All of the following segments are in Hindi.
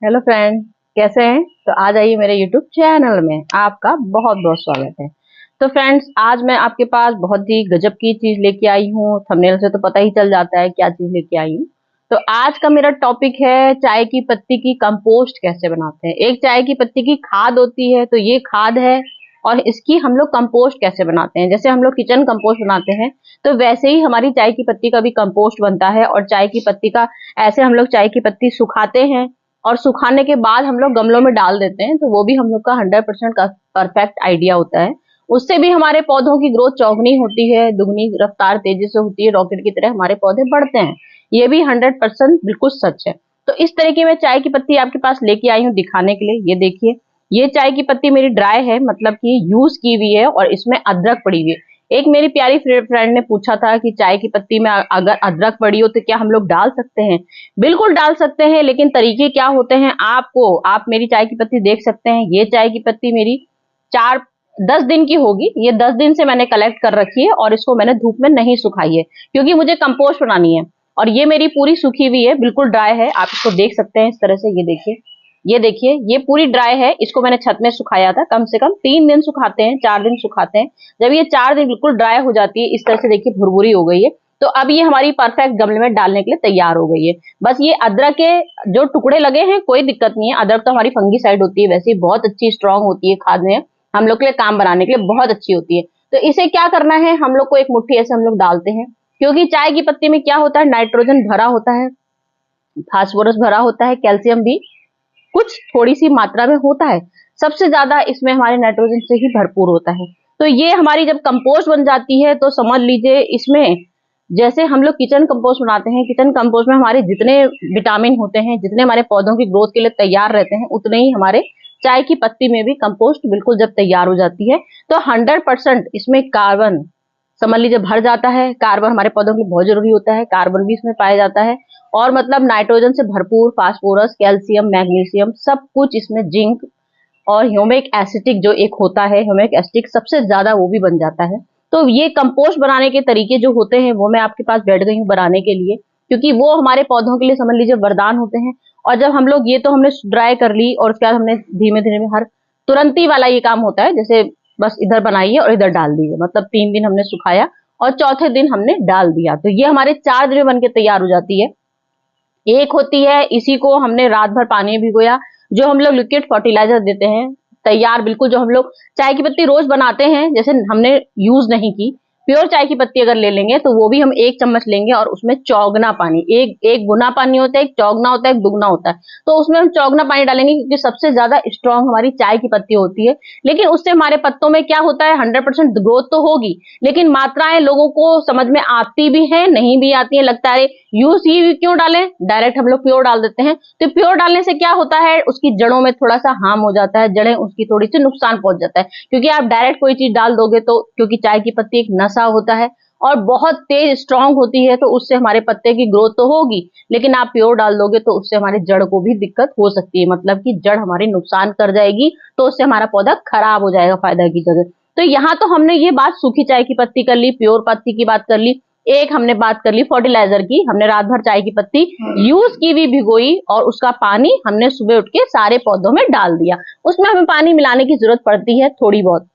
हेलो फ्रेंड, कैसे हैं? तो आज आइए मेरे यूट्यूब चैनल में आपका बहुत बहुत स्वागत है। तो फ्रेंड्स, आज मैं आपके पास बहुत ही गजब की चीज लेके आई हूँ। थंबनेल से तो पता ही चल जाता है क्या चीज लेके आई हूँ। तो आज का मेरा टॉपिक है चाय की पत्ती की कंपोस्ट कैसे बनाते हैं। एक चाय की पत्ती की खाद होती है, तो ये खाद है, और इसकी हम लोग कंपोस्ट कैसे बनाते हैं। जैसे हम लोग किचन कंपोस्ट बनाते हैं, तो वैसे ही हमारी चाय की पत्ती का भी कंपोस्ट बनता है। और चाय की पत्ती का ऐसे हम लोग चाय की पत्ती सुखाते हैं, और सुखाने के बाद हम लोग गमलों में डाल देते हैं, तो वो भी हम लोग का 100% का परफेक्ट आइडिया होता है। उससे भी हमारे पौधों की ग्रोथ चौगुनी होती है, दुगनी रफ्तार तेजी से होती है, रॉकेट की तरह हमारे पौधे बढ़ते हैं। ये भी 100% बिल्कुल सच है। तो इस तरह की मैं चाय की पत्ती आपके पास लेके आई हूँ दिखाने के लिए। ये देखिए, ये चाय की पत्ती मेरी ड्राई है, मतलब कि यूज की हुई है, और इसमें अदरक पड़ी हुई है। एक मेरी प्यारी फ्रेंड ने पूछा था कि चाय की पत्ती में अगर अदरक पड़ी हो तो क्या हम लोग डाल सकते हैं। बिल्कुल डाल सकते हैं, लेकिन तरीके क्या होते हैं आप मेरी चाय की पत्ती देख सकते हैं। ये चाय की पत्ती मेरी 4-10 दिन की होगी। ये 10 दिन से मैंने कलेक्ट कर रखी है, और इसको मैंने धूप में नहीं सुखाई है, क्योंकि मुझे कंपोस्ट बनानी है। और ये मेरी पूरी सूखी हुई है, बिल्कुल ड्राई है। आप इसको देख सकते हैं इस तरह से। ये देखिए, ये देखिए, ये पूरी ड्राई है। इसको मैंने छत में सुखाया था। कम से कम 3 दिन सुखाते हैं, 4 दिन सुखाते हैं। जब ये 4 दिन बिल्कुल ड्राई हो जाती है, इस तरह से देखिए भुरभुरी हो गई है, तो अब ये हमारी परफेक्ट गमले में डालने के लिए तैयार हो गई है। बस ये अदरक के जो टुकड़े लगे हैं, कोई दिक्कत नहीं है। अदरक तो हमारी फंगीसाइड होती है, वैसे ही बहुत अच्छी स्ट्रांग होती है खाद में, हम लोग के लिए काम बनाने के लिए बहुत अच्छी होती है। तो इसे क्या करना है, हम लोग को एक मुट्ठी ऐसे हम लोग डालते हैं, क्योंकि चाय की पत्ती में क्या होता है, नाइट्रोजन भरा होता है, फास्फोरस भरा होता है, कैल्शियम भी कुछ थोड़ी सी मात्रा में होता है। सबसे ज्यादा इसमें हमारे नाइट्रोजन से ही भरपूर होता है। तो ये हमारी जब कंपोस्ट बन जाती है, तो समझ लीजिए इसमें, जैसे हम लोग किचन कंपोस्ट बनाते हैं, किचन कंपोस्ट में हमारे जितने विटामिन होते हैं, जितने हमारे पौधों की ग्रोथ के लिए तैयार रहते हैं, उतने ही हमारे चाय की पत्ती में भी कंपोस्ट बिल्कुल जब तैयार हो जाती है, तो 100% इसमें कार्बन, समझ लीजिए, भर जाता है। कार्बन हमारे पौधों के लिए बहुत जरूरी होता है, कार्बन भी इसमें पाया जाता है। और मतलब नाइट्रोजन से भरपूर फास्फोरस, कैल्शियम, मैग्नीशियम, सब कुछ इसमें, जिंक और ह्यूमिक एसिटिक जो एक होता है, ह्यूमिक एसिटिक सबसे ज्यादा वो भी बन जाता है। तो ये कंपोस्ट बनाने के तरीके जो होते हैं, वो मैं आपके पास बैठ गई हूँ बनाने के लिए, क्योंकि वो हमारे पौधों के लिए समझ लीजिए वरदान होते हैं। और जब हम लोग, ये तो हमने ड्राई कर ली, और उसके बाद हमने धीमे धीमे हर तुरंत ही वाला ये काम होता है, जैसे बस इधर बनाइए और इधर डाल दीजिए, मतलब 3 दिन हमने सुखाया और चौथे दिन हमने डाल दिया, तो ये हमारे 4 दिन में बनके तैयार हो जाती है। एक होती है, इसी को हमने रात भर पानी में भिगोया, जो हम लोग लिक्विड फर्टिलाइजर देते हैं तैयार, बिल्कुल जो हम लोग चाय की पत्ती रोज बनाते हैं, जैसे हमने यूज नहीं की, प्योर चाय की पत्ती अगर ले लेंगे तो वो भी हम 1 चम्मच लेंगे, और उसमें चौगना पानी, एक एक गुना पानी होता है, एक चौगना होता है, एक दुगना होता है, तो उसमें हम चौगना पानी डालेंगे, क्योंकि सबसे ज्यादा स्ट्रांग हमारी चाय की पत्ती होती है। लेकिन उससे हमारे पत्तों में क्या होता है, 100% ग्रोथ तो होगी, लेकिन मात्राएं लोगों को समझ में आती भी है, नहीं भी आती है, लगता है यूज ही क्यों डालें, डायरेक्ट हम लोग प्योर डाल देते हैं। तो प्योर डालने से क्या होता है, उसकी जड़ों में थोड़ा सा हार्म हो जाता है, जड़ें उसकी थोड़ी सी नुकसान पहुंच जाता है, क्योंकि आप डायरेक्ट कोई चीज डाल दोगे तो, क्योंकि चाय की पत्ती एक नशा होता है और बहुत तेज स्ट्रांग होती है, तो उससे हमारे पत्ते की ग्रोथ तो होगी, लेकिन आप प्योर डाल दोगे तो उससे हमारे जड़ को भी दिक्कत हो सकती है, मतलब कि जड़ हमारी नुकसान कर जाएगी, तो उससे हमारा पौधा खराब हो जाएगा फायदा की जगह। तो यहाँ तो हमने ये बात सूखी चाय की पत्ती कर ली, प्योर पत्ती की बात कर ली। एक हमने बात कर ली फर्टिलाइजर की, हमने रात भर चाय की पत्ती यूज की भी भिगोई, और उसका पानी हमने सुबह उठ के सारे पौधों में डाल दिया। उसमें हमें पानी मिलाने की जरूरत पड़ती है थोड़ी बहुत।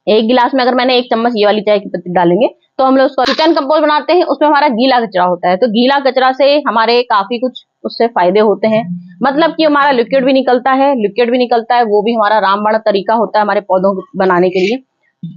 एक गिलास में अगर मैंने 1 चम्मच ये वाली चाय की पत्ती डालेंगे, तो हम लोग उसको किचन कंपोस्ट बनाते हैं, उसमें हमारा गीला कचरा होता है, तो गीला कचरा से हमारे काफी कुछ उससे फायदे होते हैं, मतलब कि हमारा लिक्विड भी निकलता है, लिक्विड भी निकलता है, वो भी हमारा रामबाण तरीका होता है हमारे पौधों को बनाने के लिए।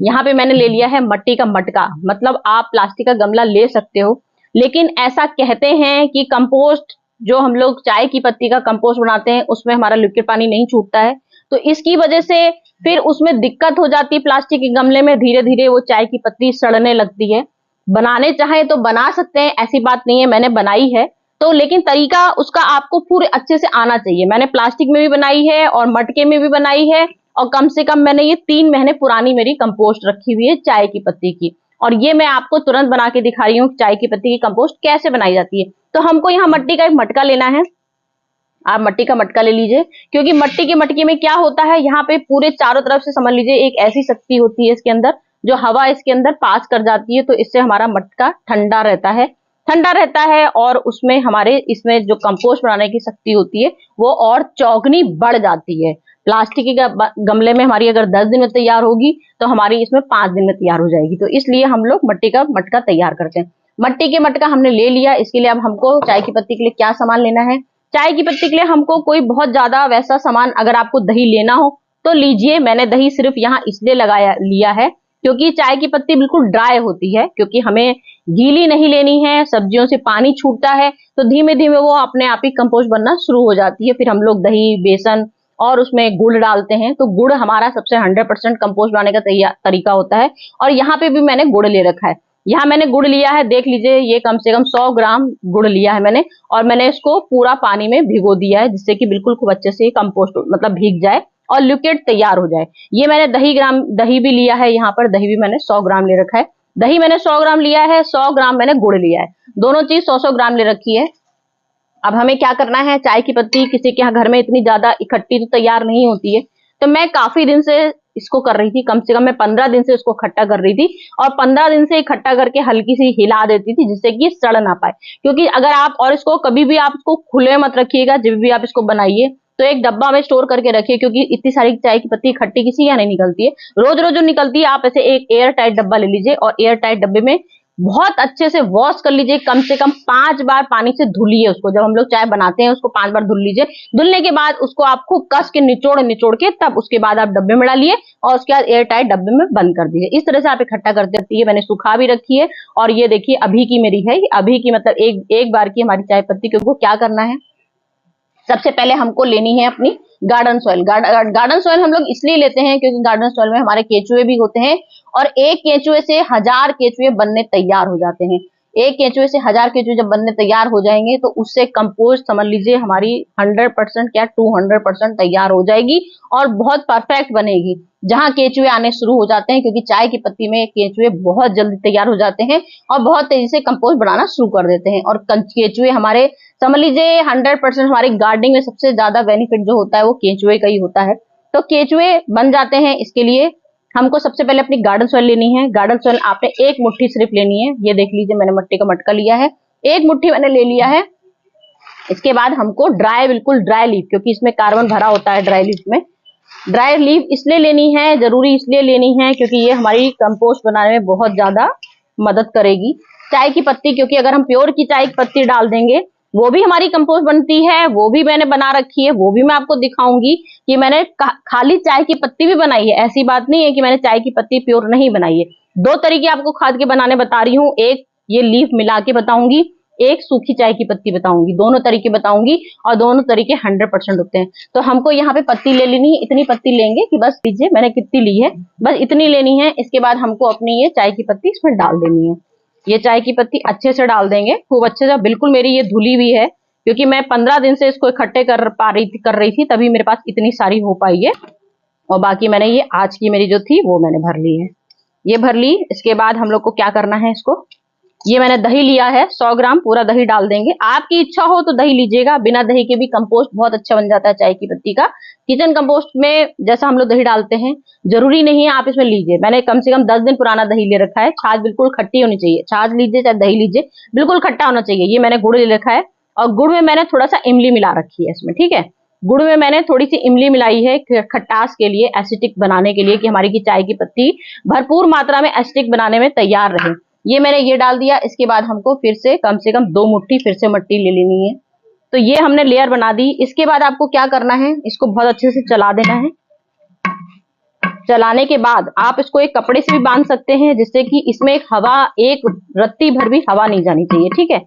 यहाँ पे मैंने ले लिया है मट्टी का मटका, मतलब आप प्लास्टिक का गमला ले सकते हो, लेकिन ऐसा कहते हैं कि कंपोस्ट, जो हम लोग चाय की पत्ती का कंपोस्ट बनाते हैं, उसमें हमारा लिक्विड पानी नहीं छूटता है, तो इसकी वजह से फिर उसमें दिक्कत हो जाती है। प्लास्टिक के गमले में धीरे धीरे वो चाय की पत्ती सड़ने लगती है। बनाने चाहे तो बना सकते हैं, ऐसी बात नहीं है, मैंने बनाई है तो, लेकिन तरीका उसका आपको पूरे अच्छे से आना चाहिए। मैंने प्लास्टिक में भी बनाई है और मटके में भी बनाई है, और कम से कम मैंने ये 3 महीने पुरानी मेरी कंपोस्ट रखी हुई है चाय की पत्ती की, और ये मैं आपको तुरंत बना के दिखा रही हूँ चाय की पत्ती की कंपोस्ट कैसे बनाई जाती है। तो हमको यहाँ मट्टी का एक मटका लेना है, आप मट्टी का मटका ले लीजिए, क्योंकि मट्टी के मटके में क्या होता है, यहाँ पे पूरे चारों तरफ से समझ लीजिए एक ऐसी शक्ति होती है इसके अंदर, जो हवा इसके अंदर पास कर जाती है, तो इससे हमारा मटका ठंडा रहता है। ठंडा रहता है और उसमें हमारे इसमें जो कंपोस्ट बनाने की शक्ति होती है वो और चौगुनी बढ़ जाती है। प्लास्टिक के गमले में हमारी अगर 10 दिन में तैयार होगी तो हमारी इसमें 5 दिन में तैयार हो जाएगी। तो इसलिए हम लोग मट्टी का मटका तैयार करते हैं। मट्टी के मटका हमने ले लिया। इसके लिए अब हमको चाय की पत्ती के लिए क्या सामान लेना है। चाय की पत्ती के लिए हमको कोई बहुत ज्यादा वैसा सामान, अगर आपको दही लेना हो तो लीजिए। मैंने दही सिर्फ यहाँ इसलिए लिया है क्योंकि चाय की पत्ती बिल्कुल ड्राई होती है, क्योंकि हमें गीली नहीं लेनी है। सब्जियों से पानी छूटता है तो धीमे धीमे वो अपने आप ही कंपोस्ट बनना शुरू हो जाती है। फिर हम लोग दही, बेसन और उसमें गुड़ डालते हैं। तो गुड़ हमारा सबसे 100% कंपोस्ट बनाने का तरीका होता है। और यहाँ पे भी मैंने गुड़ ले रखा है। यहाँ मैंने गुड़ लिया है, देख लीजिए, ये कम से कम 100 ग्राम गुड़ लिया है मैंने। और मैंने इसको पूरा पानी में भिगो दिया है, जिससे कि बिल्कुल खूब अच्छे से कंपोस्ट मतलब भीग जाए और लिक्विड तैयार हो जाए। ये मैंने दही भी लिया है। यहाँ पर दही भी मैंने 100 ग्राम ले रखा है। दही मैंने 100 ग्राम लिया है, 100 ग्राम मैंने गुड़ लिया है। दोनों चीज 100-100 ग्राम ले रखी है। अब हमें क्या करना है, चाय की पत्ती किसी के यहाँ घर में इतनी ज्यादा इकट्ठी तो तैयार नहीं होती है। तो मैं काफी दिन से इसको कर रही थी, कम से कम मैं 15 दिन से इसको इकट्ठा कर रही थी। और 15 दिन से इकट्ठा करके हल्की सी हिला देती थी, जिससे कि सड़ ना पाए। क्योंकि अगर आप, और इसको कभी भी आप इसको खुले मत रखिएगा, जब भी आप इसको बनाइए तो एक डब्बा में स्टोर करके रखिए, क्योंकि इतनी सारी चाय की पत्ती इकट्ठी किसी यहाँ नहीं निकलती है। रोज रोज जो निकलती है, आप ऐसे एक एयर टाइट डब्बा ले लीजिए और एयर टाइट डब्बे में बहुत अच्छे से वॉश कर लीजिए। कम से कम 5 बार पानी से धुलिए उसको। जब हम लोग चाय बनाते हैं उसको 5 बार धुल लीजिए। धुलने के बाद उसको आपको कस के निचोड़ के तब उसके बाद आप डब्बे में डालिए और उसके बाद एयर टाइट डब्बे में बंद कर दीजिए। इस तरह से आप इकट्ठा करते रहती है। मैंने सुखा भी रखी है। और ये देखिए अभी की मेरी है, अभी की मतलब एक बार की हमारी चाय पत्ती। क्योंकि क्या करना है, सबसे पहले हमको लेनी है अपनी गार्डन सॉइल। गार्डन सॉइल हम लोग इसलिए लेते हैं क्योंकि गार्डन सॉइल में हमारे केचुए भी होते हैं और एक केचुए से 1000 केचुए बनने तैयार हो जाते हैं। एक केचुए से 1000 केचुए जब बनने तैयार हो जाएंगे तो उससे कंपोस्ट समझ लीजिए हमारी 100% क्या 200% तैयार हो जाएगी और बहुत परफेक्ट बनेगी। जहां केचुए आने शुरू हो जाते हैं, क्योंकि चाय की पत्ती में केचुए बहुत जल्दी तैयार हो जाते हैं और बहुत तेजी से कंपोस्ट बनाना शुरू कर देते हैं। और केचुए हमारे समझ लीजिए 100% हमारी गार्डनिंग में सबसे ज्यादा बेनिफिट जो होता है वो केचुए का ही होता है। तो केचुए बन जाते हैं, इसके लिए हमको सबसे पहले अपनी गार्डन सॉइल लेनी है। गार्डन सॉइल आपने 1 मुट्ठी सिर्फ लेनी है। ये देख लीजिए मैंने मट्टी का मटका लिया है, 1 मुट्ठी मैंने ले लिया है। इसके बाद हमको बिल्कुल ड्राई लीफ, क्योंकि इसमें कार्बन भरा होता है ड्राई लीफ में। ड्राई लीफ इसलिए लेनी है, जरूरी इसलिए लेनी है क्योंकि ये हमारी कंपोस्ट बनाने में बहुत ज्यादा मदद करेगी। चाय की पत्ती, क्योंकि अगर हम प्योर की चाय की पत्ती डाल देंगे वो भी हमारी कंपोस्ट बनती है, वो भी मैंने बना रखी है, वो भी मैं आपको दिखाऊंगी कि मैंने खाली चाय की पत्ती भी बनाई है। ऐसी बात नहीं है कि मैंने चाय की पत्ती प्योर नहीं बनाई है। 2 तरीके आपको खाद के बनाने बता रही हूँ, एक ये लीफ मिला के बताऊंगी, एक सूखी चाय की पत्ती बताऊंगी। दोनों तरीके बताऊंगी और दोनों तरीके 100% होते हैं। तो हमको यहाँ पे पत्ती ले लेनी है, इतनी पत्ती लेंगे कि बस लीजिए मैंने कितनी ली है, बस इतनी लेनी है। इसके बाद हमको अपनी ये चाय की पत्ती इसमें डाल देनी है। ये चाय की पत्ती अच्छे से डाल देंगे, खूब अच्छे से। बिल्कुल मेरी ये धुली हुई है, क्योंकि मैं 15 दिन से इसको इकट्ठे कर रही थी, तभी मेरे पास इतनी सारी हो पाई है। और बाकी मैंने ये आज की मेरी जो थी वो मैंने भर ली है, ये भर ली। इसके बाद हम लोग को क्या करना है, इसको, ये मैंने दही लिया है 100 ग्राम, पूरा दही डाल देंगे। आपकी इच्छा हो तो दही लीजिएगा, बिना दही के भी कंपोस्ट बहुत अच्छा बन जाता है चाय की पत्ती का। किचन कंपोस्ट में जैसा हम लोग दही डालते हैं, जरूरी नहीं है आप इसमें लीजिए। मैंने कम से कम 10 दिन पुराना दही ले रखा है। छाछ बिल्कुल खट्टी होनी चाहिए, छाछ लीजिए चाहे दही लीजिए, बिल्कुल खट्टा होना चाहिए। ये मैंने गुड़ ले रखा है और गुड़ में मैंने थोड़ा सा इमली मिला रखी है इसमें, ठीक है। गुड़ में मैंने थोड़ी सी इमली मिलाई है खट्टास के लिए, एसिडिक बनाने के लिए, कि हमारी की चाय की पत्ती भरपूर मात्रा में एसिडिक बनाने में तैयार रहे। ये मैंने ये डाल दिया। इसके बाद हमको फिर से कम 2 मुट्ठी फिर से मट्टी ले लेनी है। तो ये हमने लेयर बना दी। इसके बाद आपको क्या करना है, इसको बहुत अच्छे से चला देना है। चलाने के बाद आप इसको एक कपड़े से भी बांध सकते हैं, जिससे कि इसमें एक रत्ती भर भी हवा नहीं जानी चाहिए, ठीक है।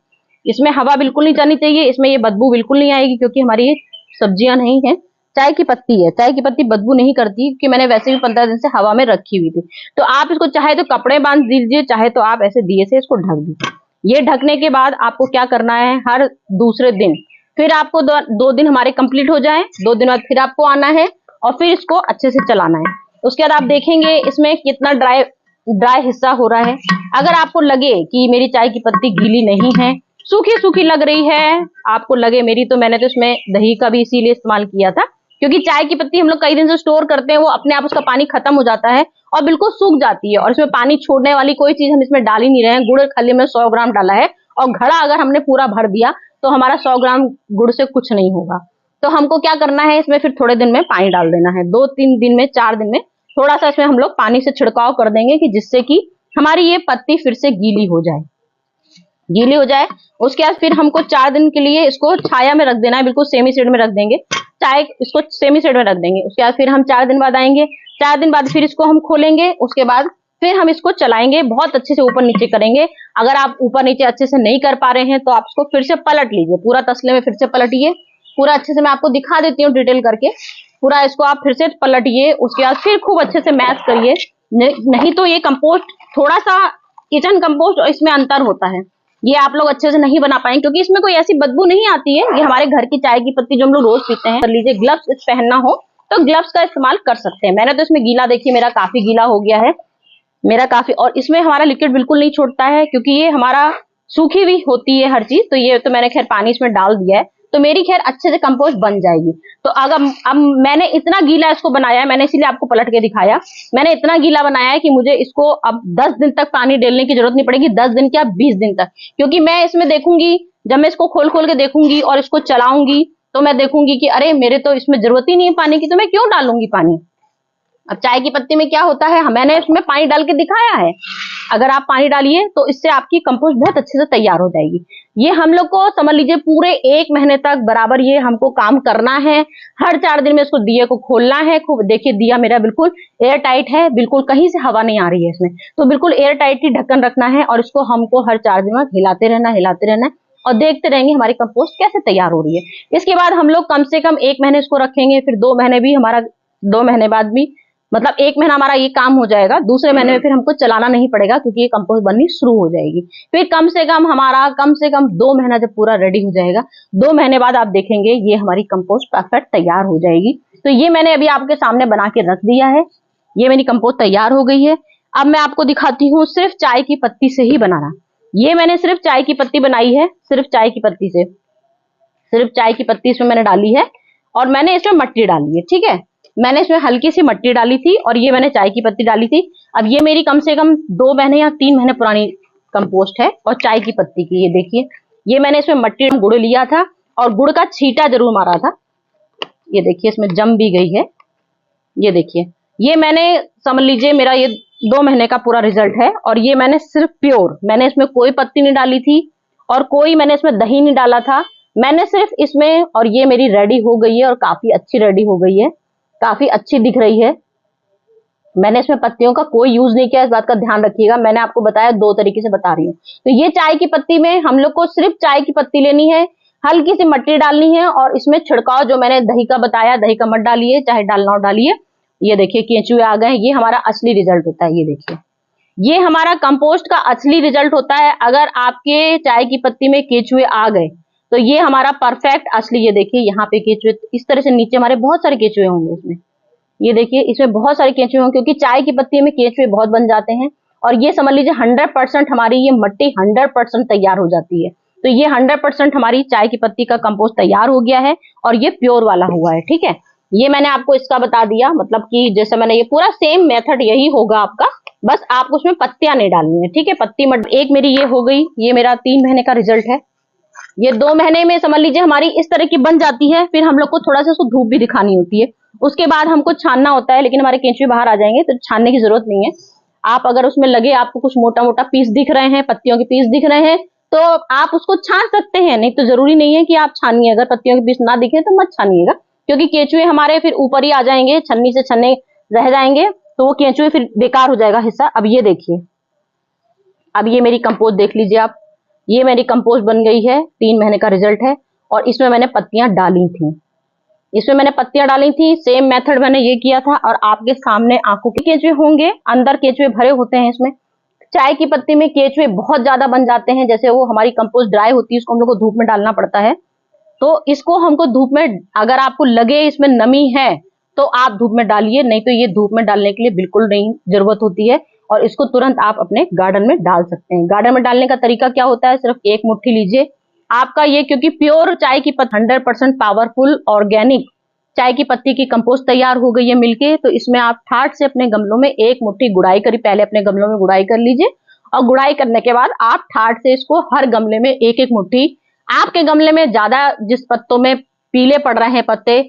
इसमें हवा बिल्कुल नहीं जानी चाहिए, इसमें ये बदबू बिल्कुल नहीं आएगी, क्योंकि हमारी ये सब्जियां नहीं है, चाय की पत्ती है। चाय की पत्ती बदबू नहीं करती, क्योंकि मैंने वैसे भी 15 दिन से हवा में रखी हुई थी। तो आप इसको चाहे तो कपड़े बांध दीजिए, चाहे तो आप ऐसे दिए से इसको ढक दीजिए। ये ढकने के बाद आपको क्या करना है, हर दूसरे दिन फिर आपको 2 दिन हमारे कंप्लीट हो जाए, 2 दिन बाद फिर आपको आना है और फिर इसको अच्छे से चलाना है। उसके बाद आप देखेंगे इसमें कितना ड्राई हिस्सा हो रहा है। अगर आपको लगे कि मेरी चाय की पत्ती गीली नहीं है, सूखी सूखी लग रही है, आपको लगे मेरी, तो मैंने तो इसमें दही का भी इसीलिए इस्तेमाल किया था, क्योंकि चाय की पत्ती हम लोग कई दिन से स्टोर करते हैं, वो अपने आप उसका पानी खत्म हो जाता है और बिल्कुल सूख जाती है। और इसमें पानी छोड़ने वाली कोई चीज हम इसमें डाल ही नहीं रहे हैं। गुड़ खाली में 100 ग्राम डाला है और घड़ा अगर हमने पूरा भर दिया तो हमारा 100 ग्राम गुड़ से कुछ नहीं होगा। तो हमको क्या करना है, इसमें फिर थोड़े दिन में पानी डाल देना है, 2-3 दिन में, 4 दिन में थोड़ा सा इसमें हम लोग पानी से छिड़काव कर देंगे कि जिससे कि हमारी ये पत्ती फिर से गीली हो जाए, गीली हो जाए। उसके बाद फिर हमको 4 दिन के लिए इसको छाया में रख देना है, बिल्कुल सेमी शेड में रख देंगे, चाहे इसको सेमी शेड में रख देंगे। उसके बाद फिर हम 4 दिन बाद आएंगे, 4 दिन बाद फिर इसको हम खोलेंगे, उसके बाद फिर हम इसको चलाएंगे, बहुत अच्छे से ऊपर नीचे करेंगे। अगर आप ऊपर नीचे अच्छे से नहीं कर पा रहे हैं तो आप इसको फिर से पलट लीजिए, पूरा तसले में फिर से पलटिए, पूरा अच्छे से मैं आपको दिखा देती हूँ डिटेल करके। पूरा इसको आप फिर से पलटिए, उसके बाद फिर खूब अच्छे से मैश करिए। नहीं तो ये कंपोस्ट थोड़ा सा किचन कंपोस्ट और इसमें अंतर होता है, ये आप लोग अच्छे से नहीं बना पाएंगे क्योंकि इसमें कोई ऐसी बदबू नहीं आती है। ये हमारे घर की चाय की पत्ती जो हम लोग रोज पीते हैं। कर लीजिए, ग्लव्स पहनना हो तो ग्लव्स का इस्तेमाल कर सकते हैं। मैंने तो इसमें गीला, देखिए मेरा काफी गीला हो गया है, मेरा काफी, और इसमें हमारा लिक्विड बिल्कुल नहीं छोड़ता है क्योंकि ये हमारा सूखी भी होती है हर चीज। तो ये तो मैंने खैर पानी इसमें डाल दिया है, तो मेरी खैर अच्छे से कंपोस्ट बन जाएगी। तो अगर अब मैंने इतना गीला इसको बनाया है, मैंने इसीलिए आपको पलट के दिखाया, मैंने इतना गीला बनाया है कि मुझे इसको अब 10 दिन तक पानी डालने की जरूरत नहीं पड़ेगी, 10 दिन क्या 20 दिन तक, क्योंकि मैं इसमें देखूंगी, जब मैं इसको खोल खोल के देखूंगी और इसको चलाऊंगी तो मैं देखूंगी कि अरे मेरे तो इसमें जरूरत ही नहीं है पानी की, तो मैं क्यों डालूंगी पानी। अब चाय की पत्ती में क्या होता है, मैंने इसमें पानी डाल के दिखाया है, अगर आप पानी डालिए तो इससे आपकी कंपोस्ट बहुत अच्छे से तैयार हो जाएगी। ये हम लोग को समझ लीजिए पूरे 1 महीने तक बराबर ये हमको काम करना है। हर 4 दिन में इसको दिए को खोलना है। खूब देखिए, दिया मेरा बिल्कुल एयर टाइट है, बिल्कुल कहीं से हवा नहीं आ रही है इसमें, तो बिल्कुल एयर टाइट ही ढक्कन रखना है और इसको हमको हर 4 दिन में हिलाते रहना, हिलाते रहना और देखते रहेंगे हमारी कंपोस्ट कैसे तैयार हो रही है। इसके बाद हम लोग कम से कम 1 महीने इसको रखेंगे, फिर 2 महीने भी हमारा, 2 महीने बाद भी, मतलब 1 महीना हमारा ये काम हो जाएगा। दूसरे महीने में फिर हमको चलाना नहीं पड़ेगा क्योंकि ये कंपोस्ट बननी शुरू हो जाएगी। फिर कम से कम 2 महीना जब पूरा रेडी हो जाएगा, 2 महीने बाद आप देखेंगे ये हमारी कंपोस्ट परफेक्ट तैयार हो जाएगी। तो ये मैंने अभी आपके सामने बना के रख दिया है, ये मेरी कंपोस्ट तैयार हो गई है। अब मैं आपको दिखाती हूँ सिर्फ चाय की पत्ती से ही बनाना। ये मैंने सिर्फ चाय की पत्ती बनाई है, सिर्फ चाय की पत्ती से, सिर्फ चाय की पत्ती इसमें मैंने डाली है और मैंने इसमें मट्टी डाली है, ठीक है। मैंने इसमें हल्की सी मट्टी डाली थी और ये मैंने चाय की पत्ती डाली थी। अब ये मेरी कम से कम 2 महीने या 3 महीने पुरानी कंपोस्ट है और चाय की पत्ती की। ये देखिए, ये मैंने इसमें मट्टी, गुड़ लिया था और गुड़ का छींटा जरूर मारा था। ये देखिए इसमें जम भी गई है। ये देखिए, ये मैंने समझ लीजिए मेरा ये 2 महीने का पूरा रिजल्ट है। और ये मैंने सिर्फ प्योर, मैंने इसमें कोई पत्ती नहीं डाली थी और कोई मैंने इसमें दही नहीं डाला था, मैंने सिर्फ इसमें, और ये मेरी रेडी हो गई है और काफी अच्छी रेडी हो गई है, काफी अच्छी दिख रही है। मैंने इसमें पत्तियों का कोई यूज नहीं किया, इस बात का ध्यान रखिएगा। मैंने आपको बताया 2 तरीके से बता रही हूँ। तो ये चाय की पत्ती में हम लोग को सिर्फ चाय की पत्ती लेनी है, हल्की सी मट्टी डालनी है और इसमें छिड़काव जो मैंने दही का बताया, दही का मत डालिए, चाहे डालना हो डालिए। ये देखिए केंचुए आ गए, ये हमारा असली रिजल्ट होता है। ये देखिए, ये हमारा कंपोस्ट का असली रिजल्ट होता है। अगर आपके चाय की पत्ती में केंचुए आ गए तो ये हमारा परफेक्ट असली, ये देखिए यहाँ पे केंचुए, इस तरह से नीचे हमारे बहुत सारे केंचुए होंगे इसमें। ये देखिए इसमें बहुत सारे केंचुए होंगे क्योंकि चाय की पत्ती में केंचुए बहुत बन जाते हैं। और ये समझ लीजिए 100% हमारी ये मट्टी 100% तैयार हो जाती है। तो ये 100% हमारी चाय की पत्ती का कंपोस्ट तैयार हो गया है और ये प्योर वाला हुआ है, ठीक है। ये मैंने आपको इसका बता दिया, मतलब कि जैसे मैंने, ये पूरा सेम मेथड यही होगा आपका, बस आपको उसमें पत्तियां नहीं डालनी है, ठीक है। पत्ती मत, एक मेरी ये हो गई, ये मेरा 3 महीने का रिजल्ट है। ये 2 महीने में समझ लीजिए हमारी इस तरह की बन जाती है। फिर हम लोग को थोड़ा सा उसको धूप भी दिखानी होती है, उसके बाद हमको छानना होता है, लेकिन हमारे केंचुए बाहर आ जाएंगे तो छानने की जरूरत नहीं है। आप अगर उसमें लगे, आपको कुछ मोटा मोटा पीस दिख रहे हैं, पत्तियों के पीस दिख रहे हैं, तो आप उसको छान सकते हैं, नहीं तो जरूरी नहीं है कि आप छानिए। अगर पत्तियों के पीस ना दिखे तो मत छानिएगा, क्योंकि केंचुए हमारे फिर ऊपर ही आ जाएंगे, छन्नी से छन्ने रह जाएंगे, तो वो केंचुए फिर बेकार हो जाएगा हिस्सा। अब ये देखिए, अब ये मेरी कंपोस्ट देख लीजिए आप, ये मेरी कंपोस्ट बन गई है, 3 महीने का रिजल्ट है। और इसमें मैंने पत्तियां डाली थी, इसमें मैंने पत्तियां डाली थी, सेम मेथड मैंने ये किया था। और आपके सामने आंखों के केंचुए होंगे, अंदर केंचुए भरे होते हैं इसमें। चाय की पत्ती में केंचुए बहुत ज्यादा बन जाते हैं, जैसे वो हमारी कंपोस्ट ड्राई होती है, उसको हम लोग को धूप में डालना पड़ता है। तो इसको हमको धूप में, अगर आपको लगे इसमें नमी है तो आप धूप में डालिए, नहीं तो ये धूप में डालने के लिए बिल्कुल नहीं जरूरत होती है। और इसको तुरंत आप अपने गार्डन में डाल सकते हैं। गार्डन में डालने का तरीका क्या होता है, सिर्फ 1 मुट्ठी लीजिए आपका ये, क्योंकि प्योर चाय की पत्ती 100% पावरफुल ऑर्गेनिक चाय की पत्ती की कंपोस्ट तैयार हो गई है मिलके। तो इसमें आप ठाट से अपने गमलों में 1 मुट्ठी गुड़ाई करी, पहले अपने गमलों में गुड़ाई कर लीजिए और गुड़ाई करने के बाद आप ठाट से इसको हर गमले में एक एक मुट्ठी, आपके गमले में ज्यादा जिस पत्तों में पीले पड़ रहे हैं पत्ते,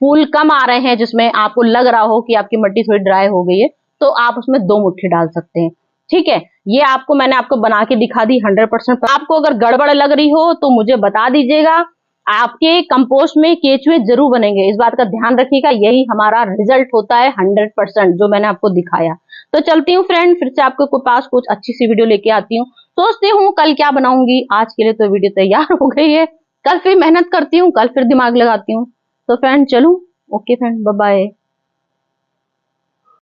फूल कम आ रहे हैं, जिसमें आपको लग रहा हो कि आपकी मिट्टी थोड़ी ड्राई हो गई है, तो आप उसमें 2 मुट्ठी डाल सकते हैं। ठीक है, ये मैंने आपको बना के दिखा दी 100%। आपको अगर गड़बड़ लग रही हो तो मुझे बता दीजिएगा। आपके कंपोस्ट में केचुए जरूर बनेंगे, इस बात का ध्यान रखिएगा। यही हमारा रिजल्ट होता है 100%, जो मैंने आपको दिखाया। तो चलती हूँ फ्रेंड, फिर से आपके पास कुछ अच्छी सी वीडियो लेके आती हूँ। सोचती हूँ कल क्या बनाऊंगी, आज के लिए तो वीडियो तैयार हो गई है, कल फिर मेहनत करती हूँ, कल फिर दिमाग लगाती हूँ। तो फ्रेंड चलूं, ओके फ्रेंड, बाय बाय।